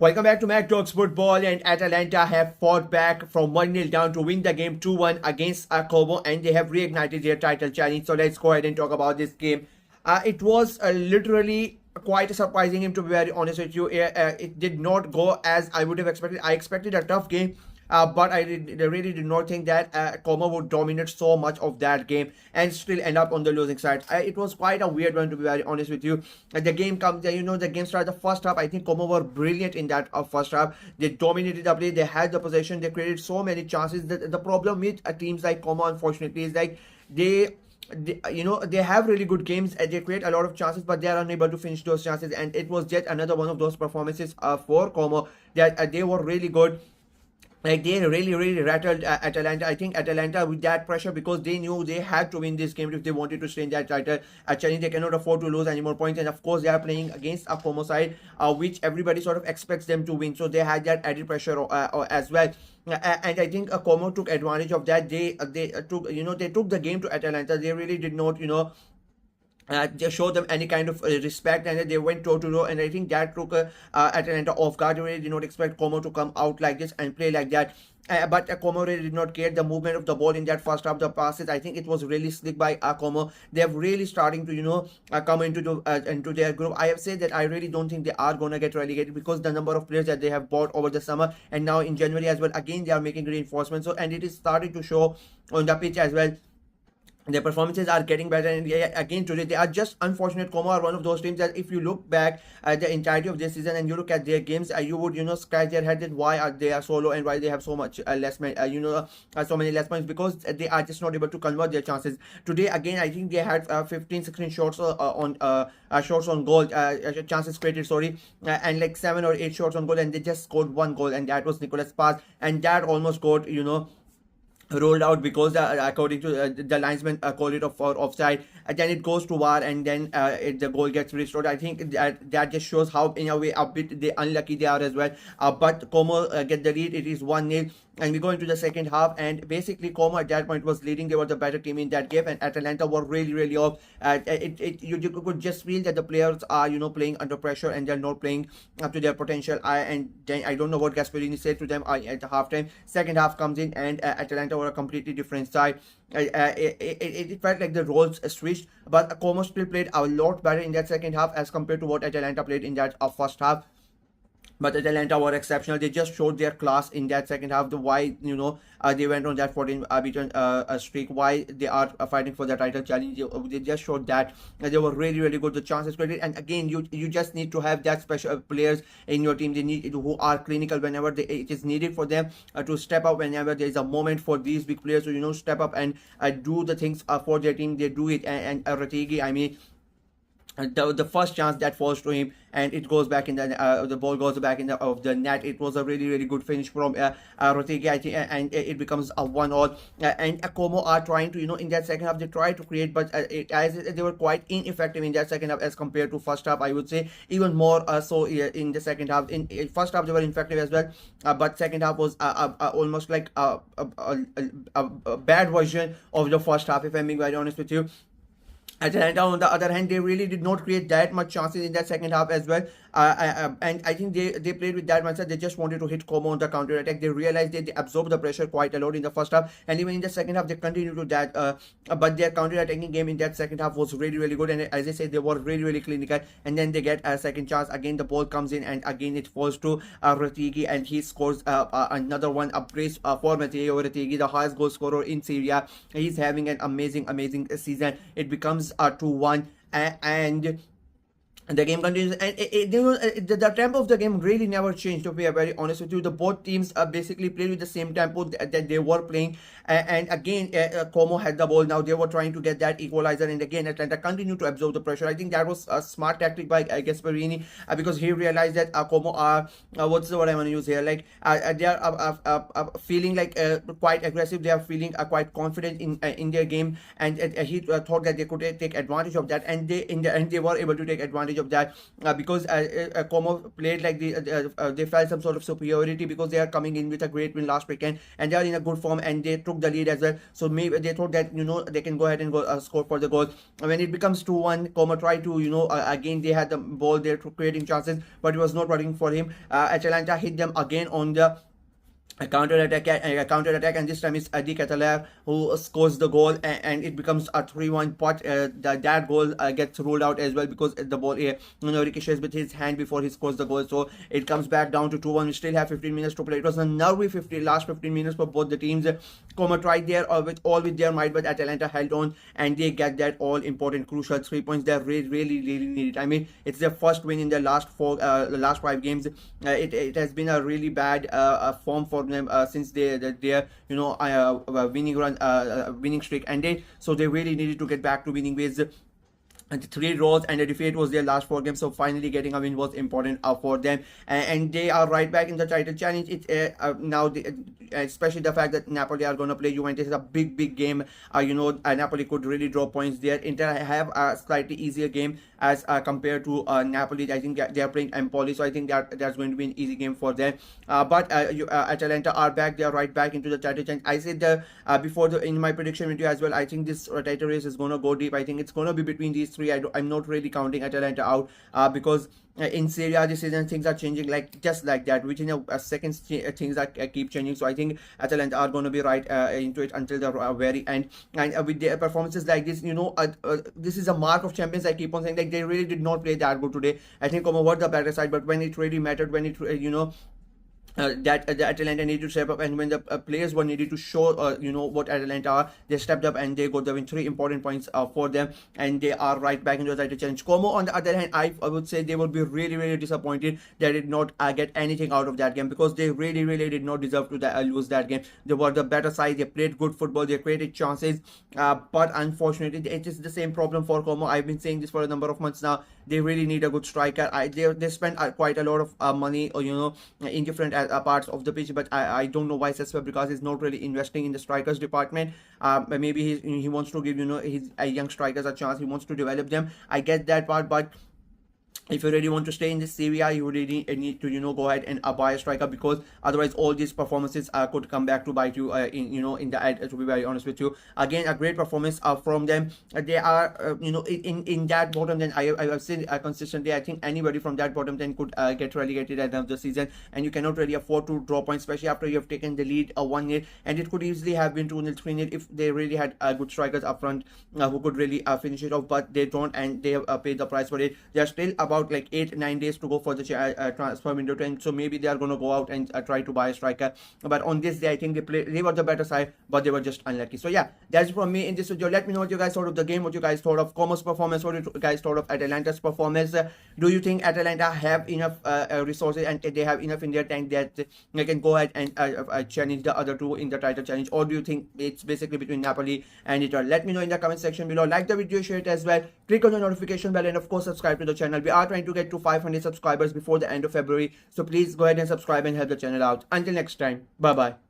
Welcome back to Mac Talks Football, and Atalanta have fought back from 1-0 down to win the game 2-1 against Como, and they have reignited their title challenge. So let's go ahead and talk about this game. It was literally quite a surprising game, to be very honest with you. It did not go as I would have expected. I expected a tough game. But I really did not think that Como would dominate so much of that game and still end up on the losing side. It was quite a weird one, to be very honest with you. The game comes, the game started the first half. I think Como were brilliant in that first half. They dominated the play. They had the possession. They created so many chances. The problem with teams like Como, unfortunately, is like they have really good games and they create a lot of chances, but they are unable to finish those chances. And it was yet another one of those performances for Como that they were really good. Like they really rattled Atalanta. I think Atalanta with that pressure, because they knew they had to win this game if they wanted to stay in that title challenge. They cannot afford to lose any more points, and of course they are playing against a Como side which everybody sort of expects them to win, so they had that added pressure as well. And I think Como took advantage of that. They took the game to Atalanta. They really did not they showed them any kind of respect, and they went toe to toe, and I think that took Atalanta off guard. They really did not expect Como to come out like this and play like that. But Como really did not care. The movement of the ball in that first half, the passes, I think it was really slick by Como. They are really starting to come into their group. I have said that I really don't think they are gonna get relegated, because the number of players that they have bought over the summer and now in January as well. Again, they are making reinforcements, so and it is starting to show on the pitch as well. Their performances are getting better, and again today they are just unfortunate. Como are one of those teams that if you look back at the entirety of this season and you look at their games, you would scratch their head that why are they so low and why they have so much so many less points, because they are just not able to convert their chances. Today again, I think they had 15-16 shots on goal, chances created, sorry, and like 7 or 8 shots on goal, and they just scored 1 goal, and that was Nicolas' pass, and that almost got rolled out because according to the linesman called it for offside, and then it goes to VAR, and then the goal gets restored. I think that just shows how in a way a bit unlucky they are as well. But Como get the lead. It is 1-0, and we go into the second half, and basically Como at that point was leading. They were the better team in that game, and Atalanta were really off. You could just feel that the players are playing under pressure and they're not playing up to their potential. And then I don't know what Gasperini said to them at the halftime. Second half comes in, and Atalanta were a completely different side. It felt like the roles switched, but Como still played a lot better in that second half as compared to what Atalanta played in that first half. But Atalanta were exceptional. They just showed their class in that second half. The why they went on that 14 beaten streak. Why they are fighting for the title challenge. They just showed that they were really good. The chances created, and again you just need to have that special players in your team. They need who are clinical whenever it is needed for them to step up whenever there is a moment for these big players to step up and do the things for their team. They do it, and Ratigi, I mean. The first chance that falls to him, and it goes back in the ball goes back in the net. It was a really good finish from Rotegi, I think, and it becomes a 1-1. And Como are trying to in that second half they try to create, but they were quite ineffective in that second half as compared to first half. I would say even more so in the second half. In first half they were effective as well, but second half was almost like a bad version of the first half, if I'm being very honest with you. Atalanta, on the other hand, they really did not create that much chances in that second half as well. And I think they played with that mindset. They just wanted to hit Como on the counter attack. They realized they absorbed the pressure quite a lot in the first half, and even in the second half they continued to that. But their counter attacking game in that second half was really good. And as I said, they were really clinical. And then they get a second chance. Again, the ball comes in, and again it falls to Ratigi, and he scores another one. A brace for Matteo Ratigi, the highest goal scorer in Syria. He's having an amazing season. It becomes 2-1, and the game continues, and the tempo of the game really never changed, to be very honest with you. The both teams basically played with the same tempo that they were playing, and again Como had the ball. Now they were trying to get that equalizer, and again Atlanta continued to absorb the pressure. I think that was a smart tactic by Gasperini, because he realized that Como are what's the word I want to use here, like they are feeling like quite aggressive. They are feeling quite confident in their game, and he thought that they could take advantage of that, and in the end they were able to take advantage of that because Como played like they felt some sort of superiority because they are coming in with a great win last weekend and they are in a good form and they took the lead as well. So maybe they thought that they can go ahead and go score for the goal. When it becomes 2-1, Como tried to again they had the ball there creating chances, but it was not working for him. Atalanta hit them again on the a counter attack, and this time it's Adi Catalar who scores the goal, and it becomes a 3-1. But that goal gets ruled out as well because the ball ricochets with his hand before he scores the goal. So it comes back down to 2-1. We still have 15 minutes to play. It was a nervy last 15 minutes for both the teams. Como tried there with their might, but Atalanta held on and they get that all important crucial 3 points they really needed. I mean, it's their first win in the last 5 games. It has been a really bad form for them since their winning streak ended. So they really needed to get back to winning ways. And 3 draws and a defeat was their last 4 games, so finally getting a win was important for them, and they are right back in the title challenge. Now, especially the fact that Napoli are going to play Juventus is a big game. Napoli could really draw points there. Inter have a slightly easier game as compared to Napoli. I think they are playing Empoli, so I think that's going to be an easy game for them. But Atalanta are back. They are right back into the title challenge. I said in my prediction video as well, I think this title race is going to go deep. I think it's going to be between these 3. I'm not really counting Atalanta out because in Serie A this season things are changing just like that. Within a second things are keep changing. So I think Atalanta are going to be right into it until the very end. And with their performances like this, this is a mark of champions. I keep on saying they really did not play that good today. I think Como were the better side, but when it really mattered, when it that the Atalanta needed to step up, and when the players were needed to show what Atalanta are, they stepped up and they got the win. 3 important points for them, and they are right back into the title challenge. Como on the other hand, I would say they would be really disappointed they did not get anything out of that game, because they really did not deserve to lose that game. They were the better side, they played good football, they created chances, but unfortunately it is the same problem for Como. I've been saying this for a number of months now. They really need a good striker. They spent quite a lot of money in different parts of the pitch, but I don't know why Cesc Fabregas is not really investing in the strikers department. Maybe he wants to give his young strikers a chance. He wants to develop them. I get that part, but if you really want to stay in this Serie A, you really need to go ahead and buy a striker, because otherwise all these performances could come back to bite you in the end, to be very honest with you. Again, a great performance from them. They are in that bottom 10. I've seen consistently, I think anybody from that bottom 10 could get relegated at the end of the season, and you cannot really afford to drop points, especially after you have taken the lead 1-0, and it could easily have been 2-0, 3-0 if they really had good strikers up front who could really finish it off, but they don't, and they have paid the price for it. They are still about 8-9 days to go for the transfer window to end, so maybe they are going to go out and try to buy a striker. But on this day, I think they were the better side, but they were just unlucky. So yeah, that's it from me in this video. Let me know what you guys thought of the game, what you guys thought of Como's performance, what you guys thought of Atalanta's performance. Do you think Atalanta have enough resources and they have enough in their tank that they can go ahead and challenge the other two in the title challenge, or do you think it's basically between Napoli and Inter? Let me know in the comment section below. Like the video, share it as well, click on the notification bell, and of course subscribe to the channel. We are trying to get to 500 subscribers before the end of February, so please go ahead and subscribe and help the channel out. Until next time, bye bye.